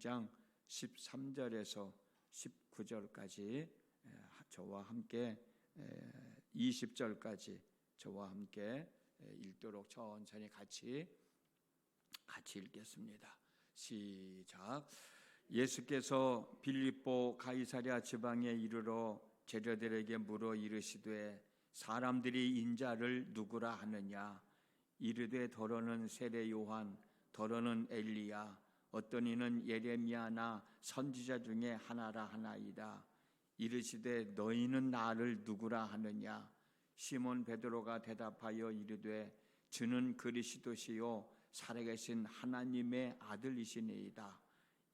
16장 13절에서 19절까지 저와 함께 20절까지 저와 함께 읽도록 천천히 같이 읽겠습니다. 시작. 예수께서 빌립보 가이사랴 지방에 이르러 제자들에게 물어 이르시되 사람들이 인자를 누구라 하느냐? 이르되 더러는 세례 요한, 더러는 엘리야, 어떤 이는 예레미야나 선지자 중에 하나라 하나이다. 이르시되 너희는 나를 누구라 하느냐? 시몬 베드로가 대답하여 이르되 주는 그리스도시요 살아계신 하나님의 아들이시니이다.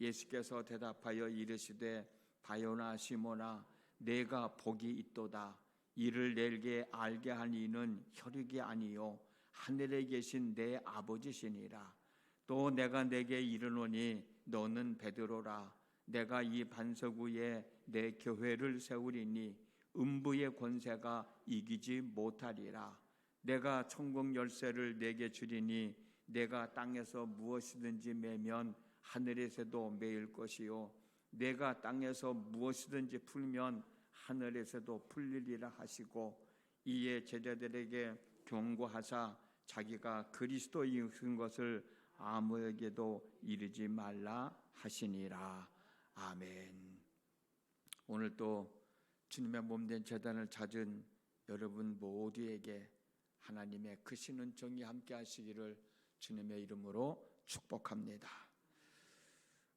예수께서 대답하여 이르시되 바요나 시몬아, 내가 복이 있도다. 이를 내게 알게 한 이는 혈육이 아니요 하늘에 계신 내 아버지시니라. 또 내가 내게 이르노니 너는 베드로라. 내가 이 반석 위에 내 교회를 세우리니 음부의 권세가 이기지 못하리라. 내가 천국 열쇠를 내게 주리니 내가 땅에서 무엇이든지 매면 하늘에서도 매일 것이요 내가 땅에서 무엇이든지 풀면 하늘에서도 풀리리라 하시고, 이에 제자들에게 경고하사 자기가 그리스도이신 것을 아무에게도 이르지 말라 하시니라. 아멘. 오늘 또 주님의 몸된 제단을 찾은 여러분 모두에게 하나님의 크신 은총이 함께 하시기를 주님의 이름으로 축복합니다.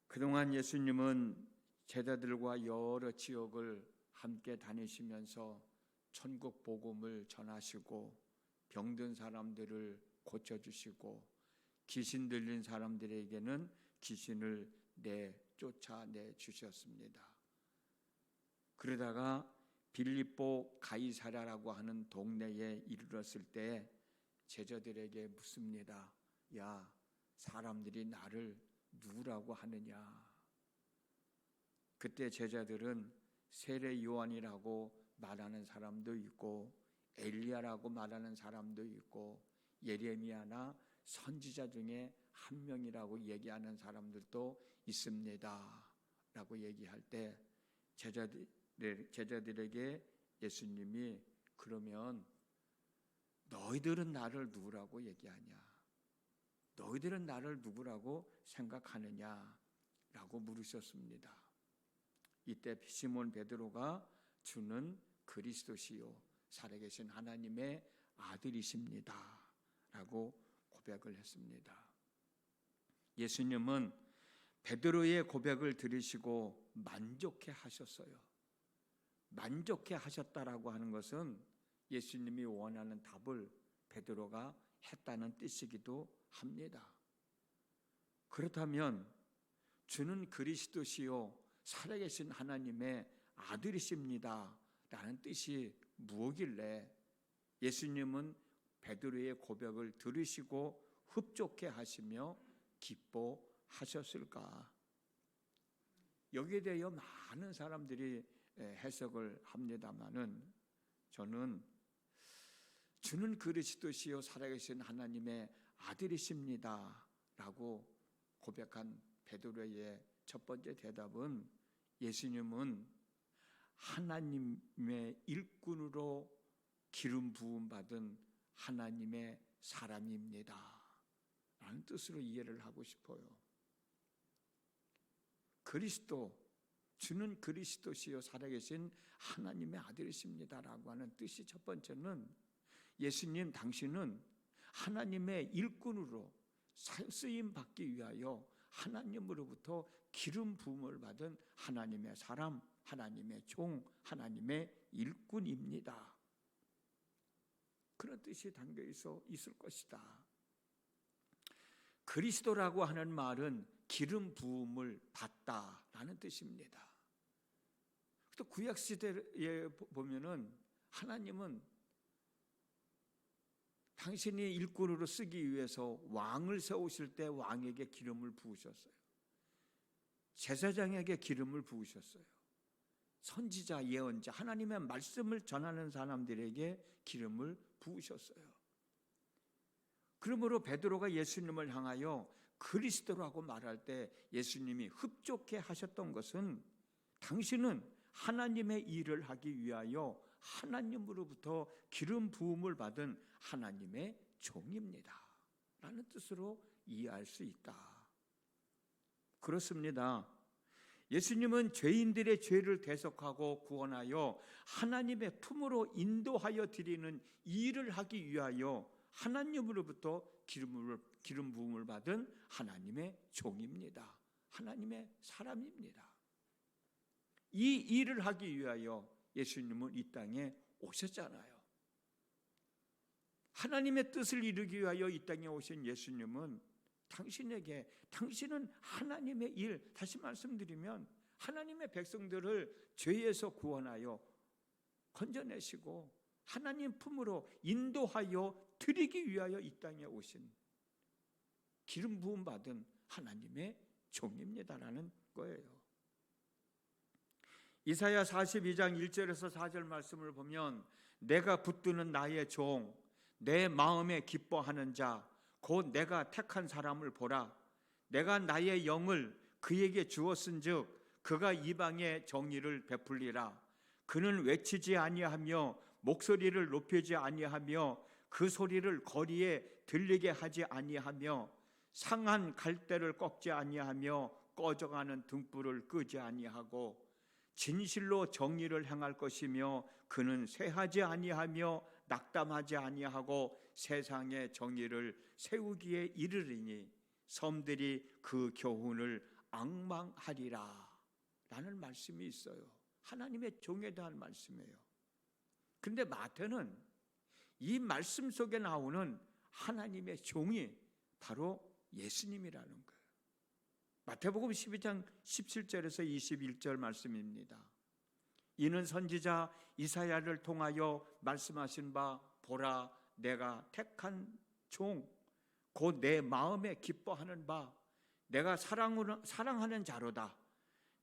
그동안 예수님은 제자들과 여러 지역을 함께 다니시면서 천국 복음을 전하시고 병든 사람들을 고쳐주시고 귀신 들린 사람들에게는 귀신을 쫓아내 주셨습니다. 그러다가 빌립보 가이사랴라고 하는 동네에 이르렀을 때 제자들에게 묻습니다. 야, 사람들이 나를 누구라고 하느냐? 그때 제자들은 세례 요한이라고 말하는 사람도 있고 엘리야라고 말하는 사람도 있고 예레미야나 선지자 중에 한 명이라고 얘기하는 사람들도 있습니다 라고 얘기할 때 제자들에게 예수님이 그러면 너희들은 나를 누구라고 얘기하냐? 너희들은 나를 누구라고 생각하느냐? 라고 물으셨습니다. 이때 시몬 베드로가 주는 그리스도시요 살아계신 하나님의 아들이십니다 라고 고백을 했습니다. 예수님은 베드로의 고백을 들으시고 만족해 하셨어요. 만족해 하셨다라고 하는 것은 예수님이 원하는 답을 베드로가 했다는 뜻이기도 합니다. 그렇다면 주는 그리스도시요 살아계신 하나님의 아들이십니다 라는 뜻이 무엇길래 예수님은 베드로의 고백을 들으시고 흡족해 하시며 기뻐하셨을까? 여기에 대하여 많은 사람들이 해석을 합니다마는 저는 주는 그리스도시요 살아계신 하나님의 아들이십니다 라고 고백한 베드로의 첫 번째 대답은 예수님은 하나님의 일꾼으로 기름 부음 받은 하나님의 사람입니다 라는 뜻으로 이해를 하고 싶어요. 주는 그리스도시요 살아계신 하나님의 아들이십니다 라고 하는 뜻이 첫 번째는 예수님 당신은 하나님의 일꾼으로 쓰임 받기 위하여 하나님으로부터 기름 부음을 받은 하나님의 사람, 하나님의 종, 하나님의 일꾼입니다. 그런 뜻이 담겨 있을 것이다. 그리스도라고 하는 말은 기름 부음을 받다라는 뜻입니다. 또 구약 시대에 보면은 하나님은 당신이 일꾼으로 쓰기 위해서 왕을 세우실 때 왕에게 기름을 부으셨어요. 제사장에게 기름을 부으셨어요. 선지자, 예언자, 하나님의 말씀을 전하는 사람들에게 기름을 부으셨어요. 그러므로 베드로가 예수님을 향하여 그리스도라고 말할 때 예수님이 흡족해 하셨던 것은 당신은 하나님의 일을 하기 위하여 하나님으로부터 기름 부음을 받은 하나님의 종입니다 라는 뜻으로 이해할 수 있다. 그렇습니다. 예수님은 죄인들의 죄를 대속하고 구원하여 하나님의 품으로 인도하여 드리는 일을 하기 위하여 하나님으로부터 기름 부음을 받은 하나님의 종입니다. 하나님의 사람입니다. 이 일을 하기 위하여 예수님은 이 땅에 오셨잖아요. 하나님의 뜻을 이루기 위하여 이 땅에 오신 예수님은 당신은 하나님의 일, 다시 말씀드리면 하나님의 백성들을 죄에서 구원하여 건져내시고 하나님 품으로 인도하여 드리기 위하여 이 땅에 오신 기름 부음 받은 하나님의 종입니다라는 거예요. 이사야 42장 1절에서 4절 말씀을 보면 내가 붙드는 나의 종, 내 마음에 기뻐하는 자, 곧 내가 택한 사람을 보라. 내가 나의 영을 그에게 주었은즉 그가 이방의 정의를 베풀리라. 그는 외치지 아니하며 목소리를 높이지 아니하며 그 소리를 거리에 들리게 하지 아니하며 상한 갈대를 꺾지 아니하며 꺼져가는 등불을 끄지 아니하고 진실로 정의를 행할 것이며 그는 쇠하지 아니하며 낙담하지 아니하고 세상의 정의를 세우기에 이르리니 섬들이 그 교훈을 앙망하리라 라는 말씀이 있어요. 하나님의 종에 대한 말씀이에요. 그런데 마태는 이 말씀 속에 나오는 하나님의 종이 바로 예수님이라는 거예요. 마태복음 12장 17절에서 21절 말씀입니다. 이는 선지자 이사야를 통하여 말씀하신 바 보라 내가 택한 종 곧 내 마음에 기뻐하는 바 내가 사랑하는 자로다.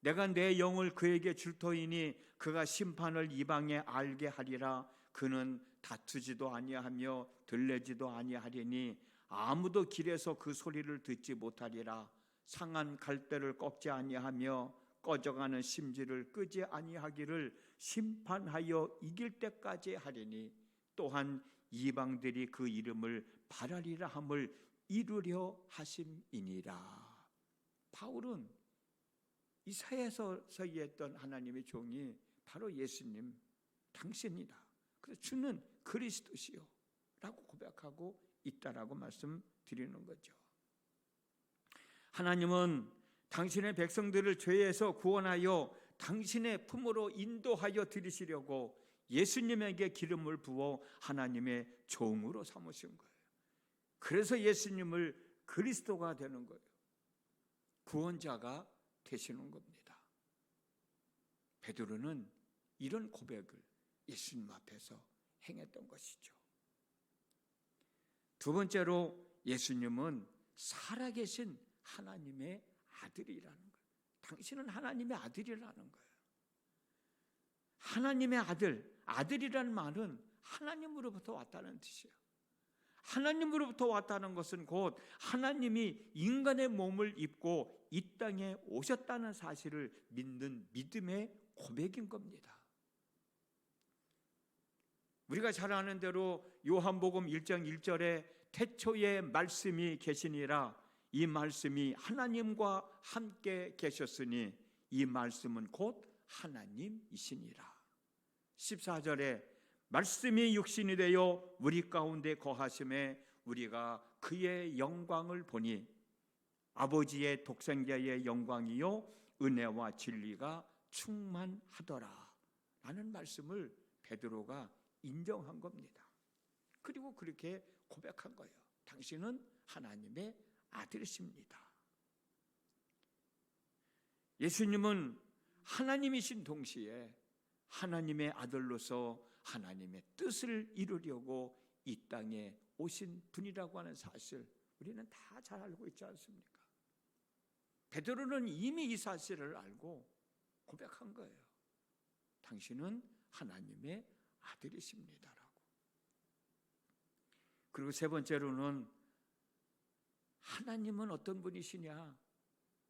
내가 내 영을 그에게 줄 터이니 그가 심판을 이방에 알게 하리라. 그는 다투지도 아니하며 들레지도 아니하리니 아무도 길에서 그 소리를 듣지 못하리라. 상한 갈대를 꺾지 아니하며 꺼져가는 심지를 끄지 아니하기를 심판하여 이길 때까지 하리니 또한 이방들이 그 이름을 바라리라 함을 이루려 하심이니라. 바울은 이사야에서 얘기했던 하나님의 종이 바로 예수님 당신이다. 그래서 주는 그리스도시요 라고 고백하고 있다라고 말씀드리는 거죠. 하나님은 당신의 백성들을 죄에서 구원하여 당신의 품으로 인도하여 드리시려고 예수님에게 기름을 부어 하나님의 종으로 삼으신 거예요. 그래서 예수님을 그리스도가 되는 거예요. 구원자가 되시는 겁니다. 베드로는 이런 고백을 예수님 앞에서 행했던 것이죠. 두 번째로 예수님은 살아계신 하나님의 아들이라는 거예요. 당신은 하나님의 아들이라는 거예요. 하나님의 아들이라는 말은 하나님으로부터 왔다는 뜻이에요. 하나님으로부터 왔다는 것은 곧 하나님이 인간의 몸을 입고 이 땅에 오셨다는 사실을 믿는 믿음의 고백인 겁니다. 우리가 잘 아는 대로 요한복음 1장 1절에 태초에 말씀이 계시니라. 이 말씀이 하나님과 함께 계셨으니 이 말씀은 곧 하나님이시니라. 14절에 말씀이 육신이 되어 우리 가운데 거하심에 우리가 그의 영광을 보니 아버지의 독생자의 영광이요 은혜와 진리가 충만하더라 라는 말씀을 베드로가 인정한 겁니다. 그리고 그렇게 고백한 거예요. 당신은 하나님의 아들이십니다. 예수님은 하나님이신 동시에 하나님의 아들로서 하나님의 뜻을 이루려고 이 땅에 오신 분이라고 하는 사실 우리는 다 잘 알고 있지 않습니까? 베드로는 이미 이 사실을 알고 고백한 거예요. 당신은 하나님의 아들이십니다라고. 그리고 세 번째로는 하나님은 어떤 분이시냐?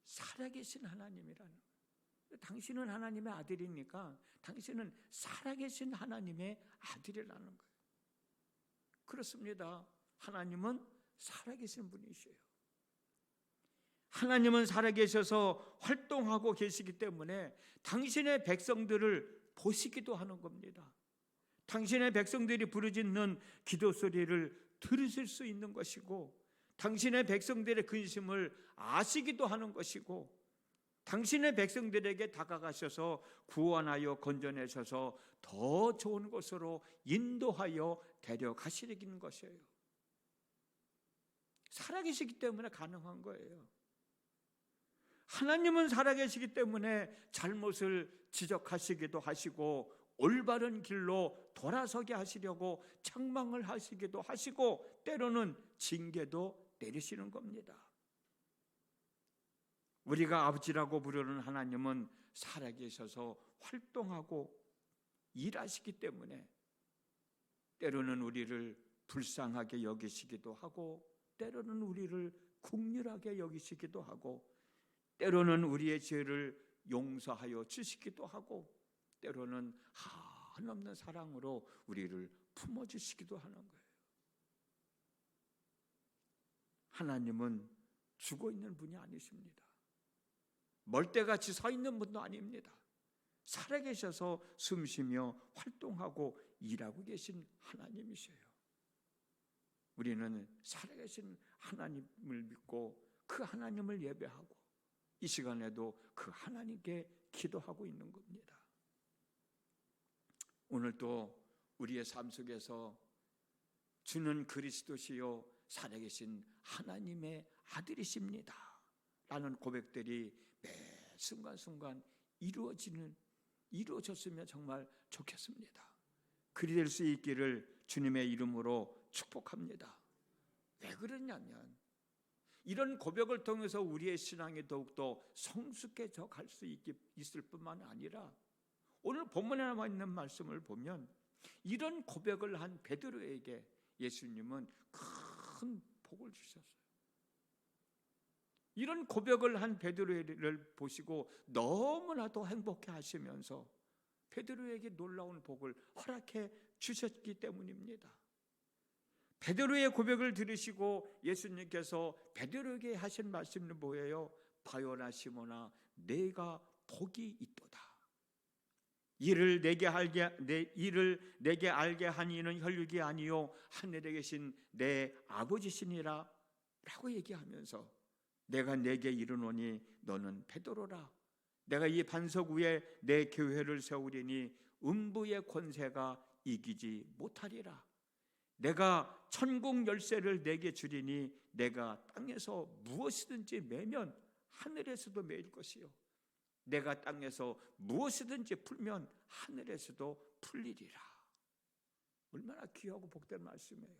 살아계신 하나님이라는 거예요. 당신은 하나님의 아들이니까 당신은 살아계신 하나님의 아들이라는 거예요. 그렇습니다. 하나님은 살아계신 분이셔요. 하나님은 살아계셔서 활동하고 계시기 때문에 당신의 백성들을 보시기도 하는 겁니다. 당신의 백성들이 부르짖는 기도 소리를 들으실 수 있는 것이고, 당신의 백성들의 근심을 아시기도 하는 것이고, 당신의 백성들에게 다가가셔서 구원하여 건져내셔서 더 좋은 곳으로 인도하여 데려가시는 것이에요. 살아계시기 때문에 가능한 거예요. 하나님은 살아계시기 때문에 잘못을 지적하시기도 하시고 올바른 길로 돌아서게 하시려고 책망을 하시기도 하시고 때로는 징계도 내리시는 겁니다. 우리가 아버지라고 부르는 하나님은 살아계셔서 활동하고 일하시기 때문에 때로는 우리를 불쌍하게 여기시기도 하고 때로는 우리를 긍휼하게 여기시기도 하고 때로는 우리의 죄를 용서하여 주시기도 하고 때로는 한없는 사랑으로 우리를 품어주시기도 하는 거예요. 하나님은 죽어있는 분이 아니십니다. 멀대같이 서 있는 분도 아닙니다. 살아계셔서 숨쉬며 활동하고 일하고 계신 하나님이셔요. 우리는 살아계신 하나님을 믿고 그 하나님을 예배하고 이 시간에도 그 하나님께 기도하고 있는 겁니다. 오늘도 우리의 삶 속에서 주는 그리스도시요 살아계신 하나님의 아들이십니다 라는 고백들이 매 순간순간 이루어졌으면 정말 좋겠습니다. 그리 될 수 있기를 주님의 이름으로 축복합니다. 왜 그러냐면 이런 고백을 통해서 우리의 신앙이 더욱더 성숙해져 갈 수 있을 뿐만 아니라 오늘 본문에 나와 있는 말씀을 보면 이런 고백을 한 베드로에게 예수님은 큰 복을 주셨어요. 이런 고백을 한 베드로를 보시고 너무나도 행복해 하시면서 베드로에게 놀라운 복을 허락해 주셨기 때문입니다. 베드로의 고백을 들으시고 예수님께서 베드로에게 하신 말씀은 뭐예요? 바요나 시몬아 내가 복이 있도다. 이를 내게 알게 한 이는 혈육이 아니요 하늘에 계신 내 아버지시니라 라고 얘기하면서 내가 내게 이르노니 너는 베드로라. 내가 이 반석 위에 내 교회를 세우리니 음부의 권세가 이기지 못하리라. 내가 천국 열쇠를 내게 주리니 내가 땅에서 무엇이든지 매면 하늘에서도 매일 것이요 내가 땅에서 무엇이든지 풀면 하늘에서도 풀리리라. 얼마나 귀하고 복된 말씀이에요.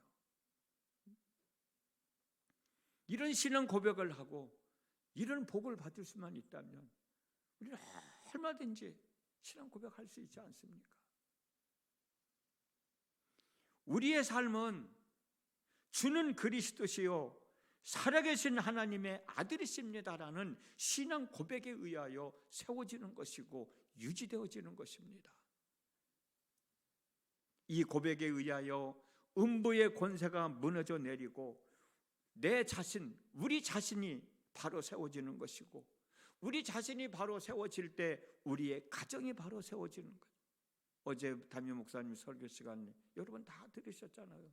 이런 신앙 고백을 하고 이런 복을 받을 수만 있다면 우리는 얼마든지 신앙 고백할 수 있지 않습니까? 우리의 삶은 주는 그리스도시요 살아계신 하나님의 아들이십니다라는 신앙 고백에 의하여 세워지는 것이고 유지되어지는 것입니다. 이 고백에 의하여 음부의 권세가 무너져 내리고 내 자신, 우리 자신이 바로 세워지는 것이고 우리 자신이 바로 세워질 때 우리의 가정이 바로 세워지는 거예요. 어제 담임 목사님 설교 시간 여러분 다 들으셨잖아요.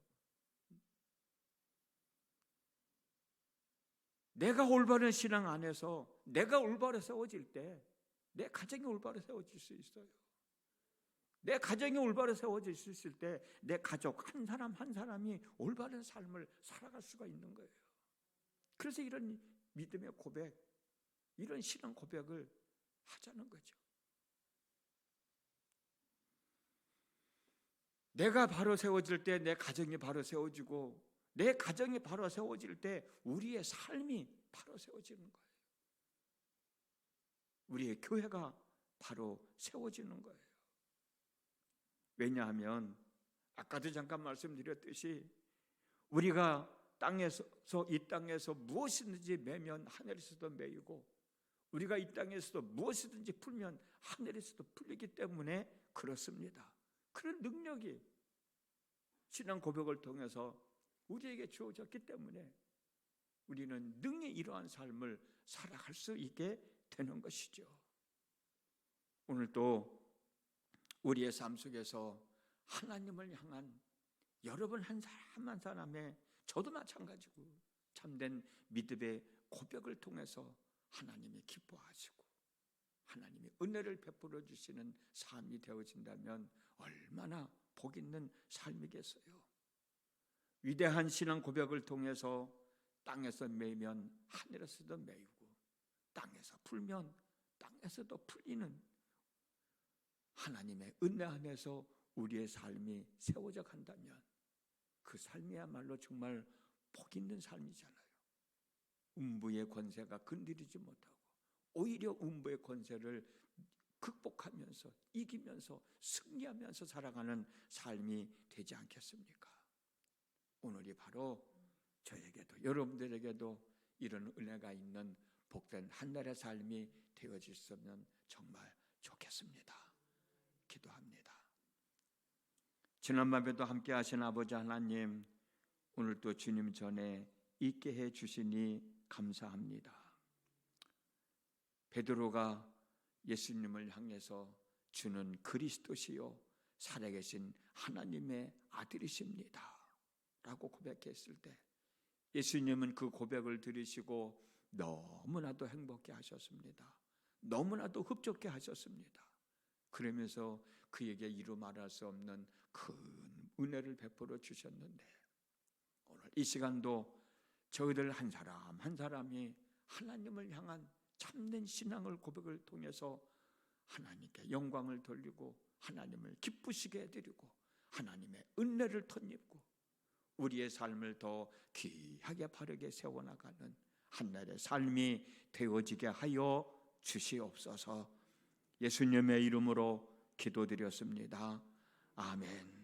내가 올바른 신앙 안에서 내가 올바로 세워질 때 내 가정이 올바로 세워질 수 있어요. 내 가정이 올바로 세워질 수 있을 때 내 가족 한 사람 한 사람이 올바른 삶을 살아갈 수가 있는 거예요. 그래서 이런 믿음의 고백, 이런 신앙 고백을 하자는 거죠. 내가 바로 세워질 때 내 가정이 바로 세워지고 내 가정이 바로 세워질 때 우리의 삶이 바로 세워지는 거예요. 우리의 교회가 바로 세워지는 거예요. 왜냐하면 아까도 잠깐 말씀드렸듯이 우리가 이 땅에서 무엇이든지 매면 하늘에서도 매이고, 우리가 이 땅에서도 무엇이든지 풀면 하늘에서도 풀리기 때문에 그렇습니다. 그런 능력이 신앙 고백을 통해서 우리에게 주어졌기 때문에 우리는 능히 이러한 삶을 살아갈 수 있게 되는 것이죠. 오늘도 우리의 삶 속에서 하나님을 향한 여러분 한 사람 한 사람의, 저도 마찬가지고, 참된 믿음의 고백을 통해서 하나님이 기뻐하시고 하나님이 은혜를 베풀어 주시는 삶이 되어진다면 얼마나 복 있는 삶이겠어요. 위대한 신앙 고백을 통해서 땅에서 매이면 하늘에서도 매이고, 땅에서 풀면 땅에서도 풀리는 하나님의 은혜 안에서 우리의 삶이 세워져 간다면 그 삶이야말로 정말 복 있는 삶이잖아요. 음부의 권세가 건드리지 못하고 오히려 음부의 권세를 극복하면서 이기면서 승리하면서 살아가는 삶이 되지 않겠습니까? 오늘이 바로 저에게도 여러분들에게도 이런 은혜가 있는 복된 한날의 삶이 되어졌으면 정말 좋겠습니다. 기도합니다. 지난 밤에도 함께 하신 아버지 하나님, 오늘도 주님 전에 있게 해 주시니 감사합니다. 베드로가 예수님을 향해서 주는 그리스도시요 살아계신 하나님의 아들이십니다 라고 고백했을 때 예수님은 그 고백을 들으시고 너무나도 행복해 하셨습니다. 너무나도 흡족해 하셨습니다. 그러면서 그에게 이루 말할 수 없는 큰 은혜를 베풀어 주셨는데, 오늘 이 시간도 저희들 한 사람 한 사람이 하나님을 향한 참된 신앙을 고백을 통해서 하나님께 영광을 돌리고 하나님을 기쁘시게 해드리고 하나님의 은혜를 덧입고 우리의 삶을 더 귀하게 바르게 세워나가는 한날의 삶이 되어지게 하여 주시옵소서. 예수님의 이름으로 기도드렸습니다. 아멘.